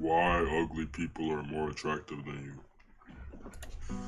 why ugly people are more attractive than you.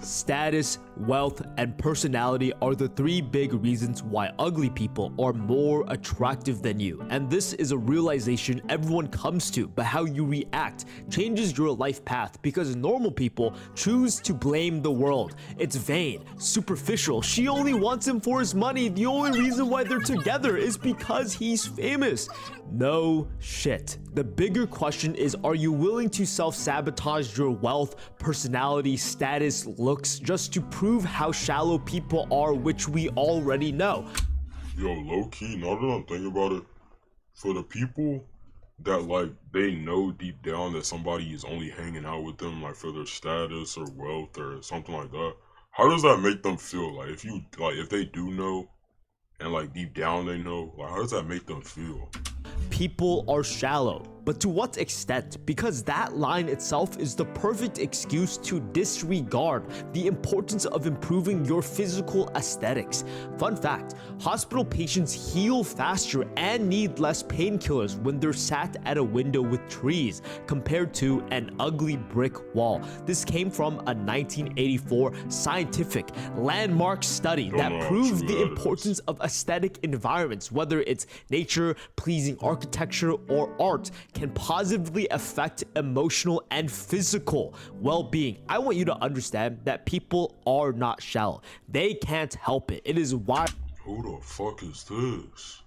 Status, wealth, and personality are the three big reasons why ugly people are more attractive than you. And this is a realization everyone comes to, but how you react changes your life path, because normal people choose to blame the world. It's vain, superficial. She only wants him for his money. The only reason why they're together is because he's famous. No shit. The bigger question is, are you willing to self-sabotage your wealth, personality, status, looks just to prove how shallow people are, which we already know? Yo, low-key, now that I'm thinking about it, for the people that like they know deep down that somebody is only hanging out with them like for their status or wealth or something like that, how does that make them feel? Like if they do know and like deep down they know, like how does that make them feel? People are shallow, but to what extent? Because that line itself is the perfect excuse to disregard the importance of improving your physical aesthetics. Fun fact, hospital patients heal faster and need less painkillers when they're sat at a window with trees compared to an ugly brick wall. This came from a 1984 scientific landmark study that proves the importance of aesthetic environments, whether it's nature, pleasing architecture, or art, can positively affect emotional and physical well-being. I want you to understand that people are not shallow. They can't help it. It is why. Who the fuck is this?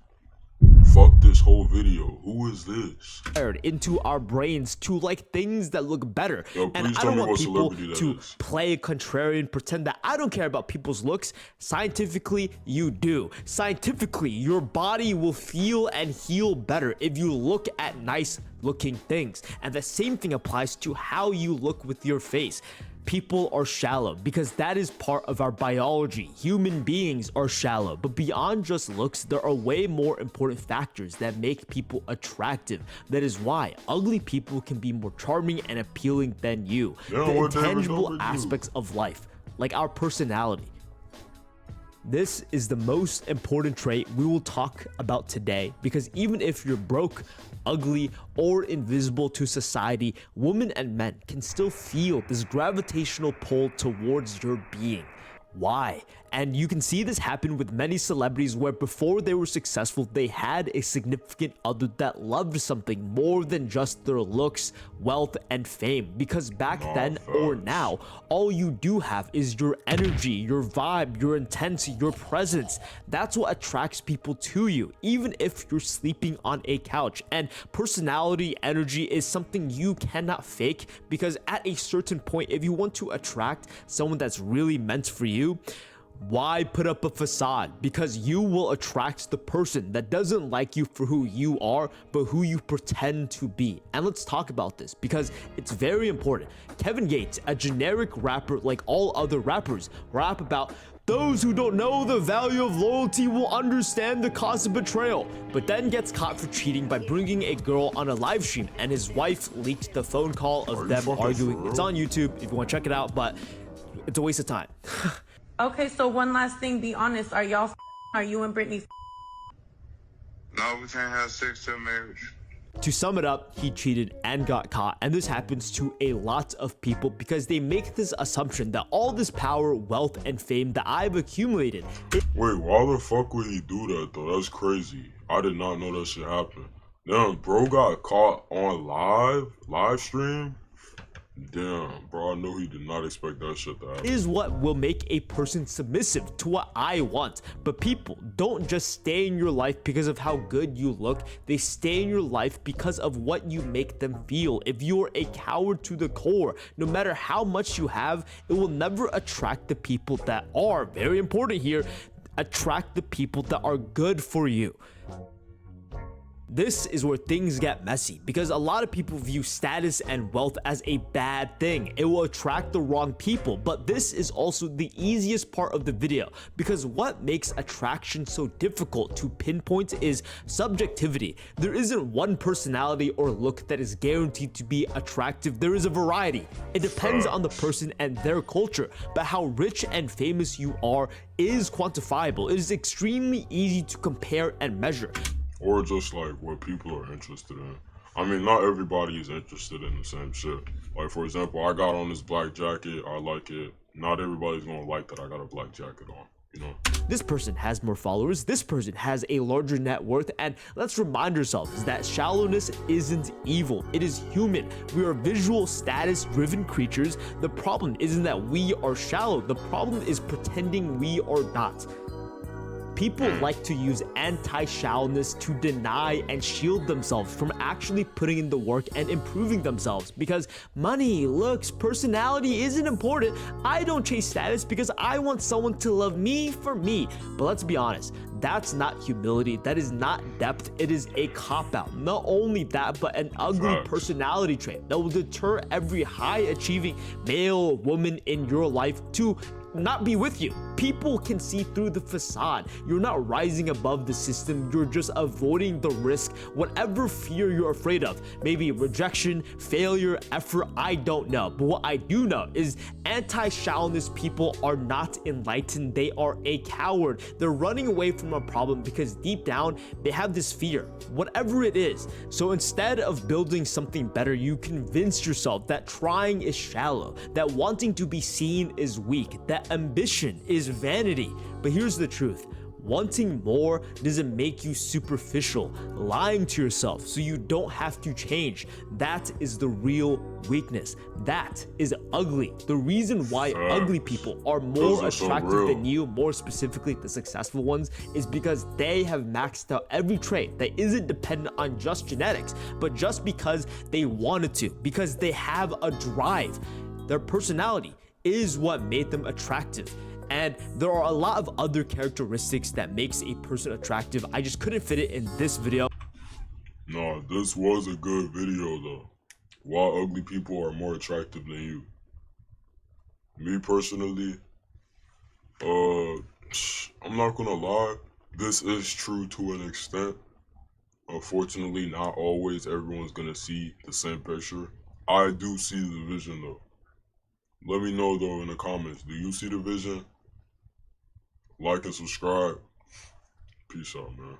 Fuck this whole video. Who is this? Into our brains to like things that look better. Yo, and I don't want people to play contrarian, pretend that I don't care about people's looks. Scientifically, you do. Scientifically, your body will feel and heal better if you look at nice looking things. And the same thing applies to how you look with your face. People are shallow because that is part of our biology. Human beings are shallow, but beyond just looks, there are way more important factors that make people attractive. That is why ugly people can be more charming and appealing than you. The intangible aspects of life, like our personality. This is the most important trait we will talk about today, because even if you're broke, ugly, or invisible to society, women and men can still feel this gravitational pull towards your being. Why? And you can see this happen with many celebrities where before they were successful, they had a significant other that loved something more than just their looks, wealth, and fame. Because back then or now, all you do have is your energy, your vibe, your intensity, your presence. That's what attracts people to you, even if you're sleeping on a couch. And personality, energy is something you cannot fake, because at a certain point, if you want to attract someone that's really meant for you, why put up a facade? Because you will attract the person that doesn't like you for who you are, but who you pretend to be. And let's talk about this because it's very important. Kevin Gates, a generic rapper like all other rappers, rap about those who don't know the value of loyalty will understand the cost of betrayal, but then gets caught for cheating by bringing a girl on a live stream, and his wife leaked the phone call of them arguing. It's on YouTube if you want to check it out, but it's a waste of time. Okay, so one last thing, be honest. Are you and Brittany? No, we can't have sex till marriage. To sum it up, he cheated and got caught, and this happens to a lot of people because they make this assumption that all this power, wealth, and fame that I've accumulated. Wait, why the fuck would he do that though? That's crazy. I did not know that shit happened. Damn, bro got caught on live stream? Damn, bro, I know he did not expect that shit to happen. Is what will make a person submissive to what I want. But people don't just stay in your life because of how good you look. They stay in your life because of what you make them feel. If you're a coward to the core, no matter how much you have, it will never attract the people that are, very important here, attract the people that are good for you. This is where things get messy because a lot of people view status and wealth as a bad thing. It will attract the wrong people, but this is also the easiest part of the video because what makes attraction so difficult to pinpoint is subjectivity. There isn't one personality or look that is guaranteed to be attractive. There is a variety. It depends on the person and their culture, but how rich and famous you are is quantifiable. It is extremely easy to compare and measure. Or just like what people are interested in. I mean, not everybody is interested in the same shit. Like, for example, I got on this black jacket. I like it. Not everybody's gonna like that I got a black jacket on, you know? This person has more followers, this person has a larger net worth, and let's remind ourselves that shallowness isn't evil, it is human. We are visual status driven creatures. The problem isn't that we are shallow, the problem is pretending we are not. People like to use anti-shallowness to deny and shield themselves from actually putting in the work and improving themselves, because money, looks, personality isn't important. I don't chase status because I want someone to love me for me. But let's be honest, that's not humility, that is not depth, it is a cop-out. Not only that, but an ugly personality trait that will deter every high-achieving male or woman in your life to not be with you. People can see through the facade. You're not rising above the system, you're just avoiding the risk, whatever fear you're afraid of. Maybe rejection, failure, effort, I don't know. But what I do know is anti-shallowness people are not enlightened, they are a coward. They're running away from a problem because deep down they have this fear, whatever it is. So instead of building something better, you convince yourself that trying is shallow, that wanting to be seen is weak, that ambition is vanity. But here's the truth. Wanting more doesn't make you superficial. Lying to yourself so you don't have to change, that is the real weakness. That is ugly. The reason why ugly people are more attractive than you, more specifically the successful ones, is because they have maxed out every trait that isn't dependent on just genetics, but just because they wanted to, because they have a drive. Their personality is what made them attractive. And there are a lot of other characteristics that makes a person attractive. I just couldn't fit it in this video. Nah, this was a good video though. Why ugly people are more attractive than you. Me personally, I'm not gonna lie, this is true to an extent. Unfortunately, not always everyone's gonna see the same picture. I do see the vision though. Let me know though in the comments, do you see the vision? Like and subscribe. Peace out, man.